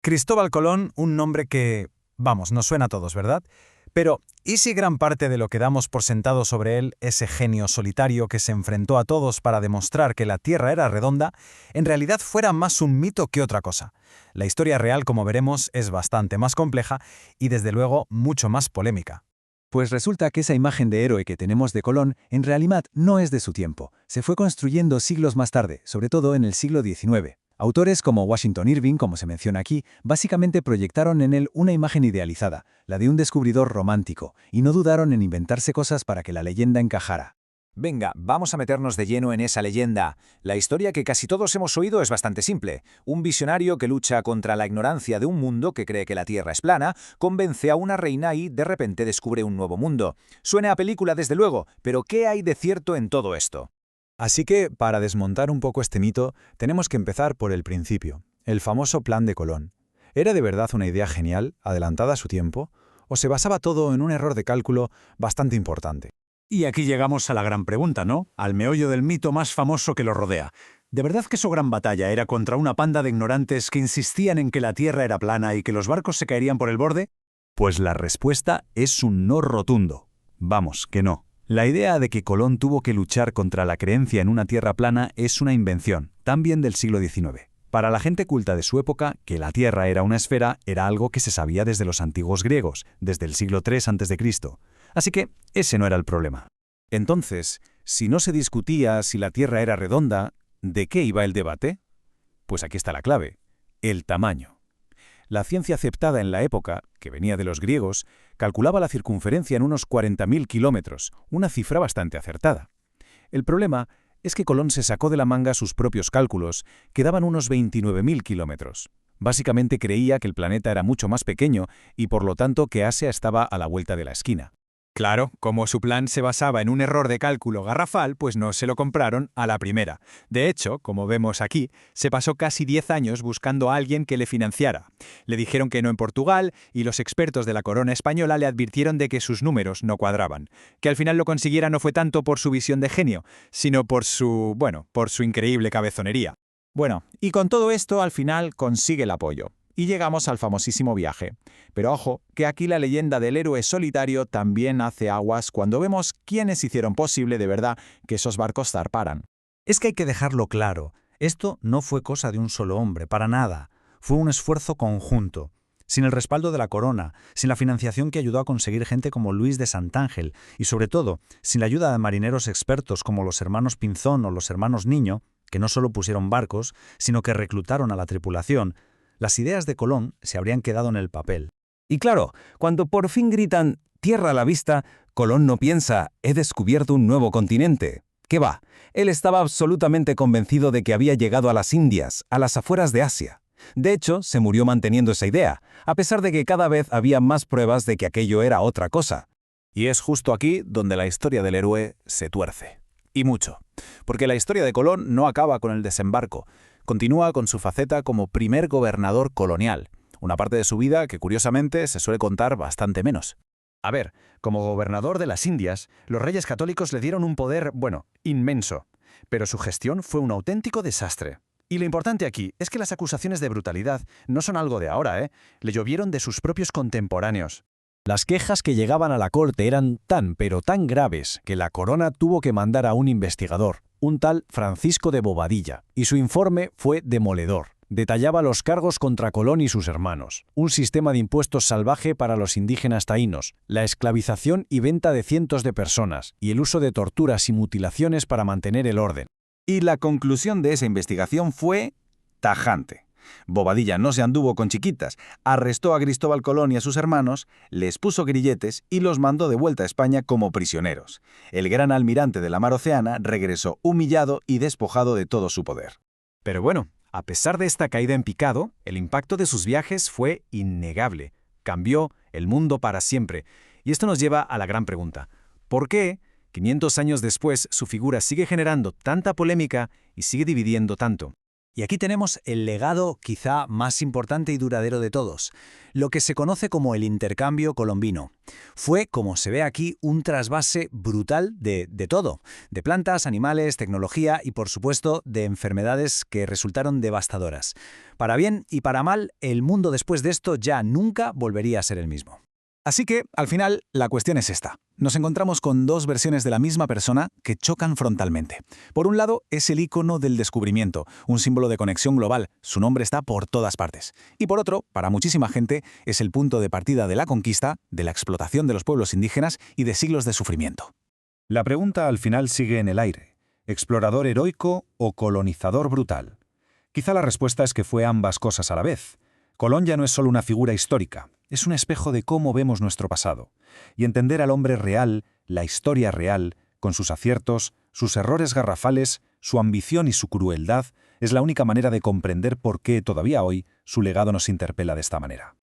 Cristóbal Colón, un nombre que, vamos, nos suena a todos, ¿verdad? Pero, ¿y si gran parte de lo que damos por sentado sobre él, ese genio solitario que se enfrentó a todos para demostrar que la Tierra era redonda, en realidad fuera más un mito que otra cosa? La historia real, como veremos, es bastante más compleja y, desde luego, mucho más polémica. Pues resulta que esa imagen de héroe que tenemos de Colón en realidad no es de su tiempo. Se fue construyendo siglos más tarde, sobre todo en el siglo XIX. Autores como Washington Irving, como se menciona aquí, básicamente proyectaron en él una imagen idealizada, la de un descubridor romántico, y no dudaron en inventarse cosas para que la leyenda encajara. Venga, vamos a meternos de lleno en esa leyenda. La historia que casi todos hemos oído es bastante simple. Un visionario que lucha contra la ignorancia de un mundo que cree que la Tierra es plana, convence a una reina y de repente descubre un nuevo mundo. Suena a película desde luego, pero ¿qué hay de cierto en todo esto? Así que, para desmontar un poco este mito, tenemos que empezar por el principio, el famoso Plan de Colón. ¿Era de verdad una idea genial, adelantada a su tiempo, o se basaba todo en un error de cálculo bastante importante? Y aquí llegamos a la gran pregunta, ¿no? Al meollo del mito más famoso que lo rodea. ¿De verdad que su gran batalla era contra una panda de ignorantes que insistían en que la Tierra era plana y que los barcos se caerían por el borde? Pues la respuesta es un no rotundo. Vamos, que no. La idea de que Colón tuvo que luchar contra la creencia en una Tierra plana es una invención, también del siglo XIX. Para la gente culta de su época, que la Tierra era una esfera era algo que se sabía desde los antiguos griegos, desde el siglo III a.C. Así que ese no era el problema. Entonces, si no se discutía si la Tierra era redonda, ¿de qué iba el debate? Pues aquí está la clave: el tamaño. La ciencia aceptada en la época, que venía de los griegos, calculaba la circunferencia en unos 40.000 kilómetros, una cifra bastante acertada. El problema es que Colón se sacó de la manga sus propios cálculos, que daban unos 29.000 kilómetros. Básicamente creía que el planeta era mucho más pequeño y por lo tanto que Asia estaba a la vuelta de la esquina. Claro, como su plan se basaba en un error de cálculo garrafal, pues no se lo compraron a la primera. De hecho, como vemos aquí, se pasó casi 10 años buscando a alguien que le financiara. Le dijeron que no en Portugal y los expertos de la corona española le advirtieron de que sus números no cuadraban. Que al final lo consiguiera no fue tanto por su visión de genio, sino por su increíble cabezonería. Bueno, y con todo esto al final consigue el apoyo. Y llegamos al famosísimo viaje. Pero ojo, que aquí la leyenda del héroe solitario también hace aguas cuando vemos quiénes hicieron posible de verdad que esos barcos zarparan. Es que hay que dejarlo claro, esto no fue cosa de un solo hombre, para nada. Fue un esfuerzo conjunto. Sin el respaldo de la corona, sin la financiación que ayudó a conseguir gente como Luis de Santángel y, sobre todo, sin la ayuda de marineros expertos como los hermanos Pinzón o los hermanos Niño, que no solo pusieron barcos, sino que reclutaron a la tripulación, las ideas de Colón se habrían quedado en el papel. Y claro, cuando por fin gritan «tierra a la vista», Colón no piensa «he descubierto un nuevo continente». ¿Qué va? Él estaba absolutamente convencido de que había llegado a las Indias, a las afueras de Asia. De hecho, se murió manteniendo esa idea, a pesar de que cada vez había más pruebas de que aquello era otra cosa. Y es justo aquí donde la historia del héroe se tuerce. Y mucho. Porque la historia de Colón no acaba con el desembarco. Continúa con su faceta como primer gobernador colonial, una parte de su vida que curiosamente se suele contar bastante menos. A ver, como gobernador de las Indias, los reyes católicos le dieron un poder, inmenso. Pero su gestión fue un auténtico desastre. Y lo importante aquí es que las acusaciones de brutalidad no son algo de ahora, ¿eh? Le llovieron de sus propios contemporáneos. Las quejas que llegaban a la corte eran tan, pero tan graves, que la corona tuvo que mandar a un investigador, un tal Francisco de Bobadilla, y su informe fue demoledor. Detallaba los cargos contra Colón y sus hermanos, un sistema de impuestos salvaje para los indígenas taínos, la esclavización y venta de cientos de personas, y el uso de torturas y mutilaciones para mantener el orden. Y la conclusión de esa investigación fue tajante. Bobadilla no se anduvo con chiquitas, arrestó a Cristóbal Colón y a sus hermanos, les puso grilletes y los mandó de vuelta a España como prisioneros. El gran almirante de la mar Oceana regresó humillado y despojado de todo su poder. Pero bueno, a pesar de esta caída en picado, el impacto de sus viajes fue innegable. Cambió el mundo para siempre. Y esto nos lleva a la gran pregunta: ¿por qué, 500 años después, su figura sigue generando tanta polémica y sigue dividiendo tanto? Y aquí tenemos el legado quizá más importante y duradero de todos, lo que se conoce como el intercambio colombino. Fue, como se ve aquí, un trasvase brutal de todo, de plantas, animales, tecnología y, por supuesto, de enfermedades que resultaron devastadoras. Para bien y para mal, el mundo después de esto ya nunca volvería a ser el mismo. Así que, al final, la cuestión es esta. Nos encontramos con dos versiones de la misma persona que chocan frontalmente. Por un lado, es el icono del descubrimiento, un símbolo de conexión global. Su nombre está por todas partes. Y por otro, para muchísima gente, es el punto de partida de la conquista, de la explotación de los pueblos indígenas y de siglos de sufrimiento. La pregunta al final sigue en el aire. ¿Explorador heroico o colonizador brutal? Quizá la respuesta es que fue ambas cosas a la vez. Colón ya no es solo una figura histórica, es un espejo de cómo vemos nuestro pasado. Y entender al hombre real, la historia real, con sus aciertos, sus errores garrafales, su ambición y su crueldad, es la única manera de comprender por qué todavía hoy su legado nos interpela de esta manera.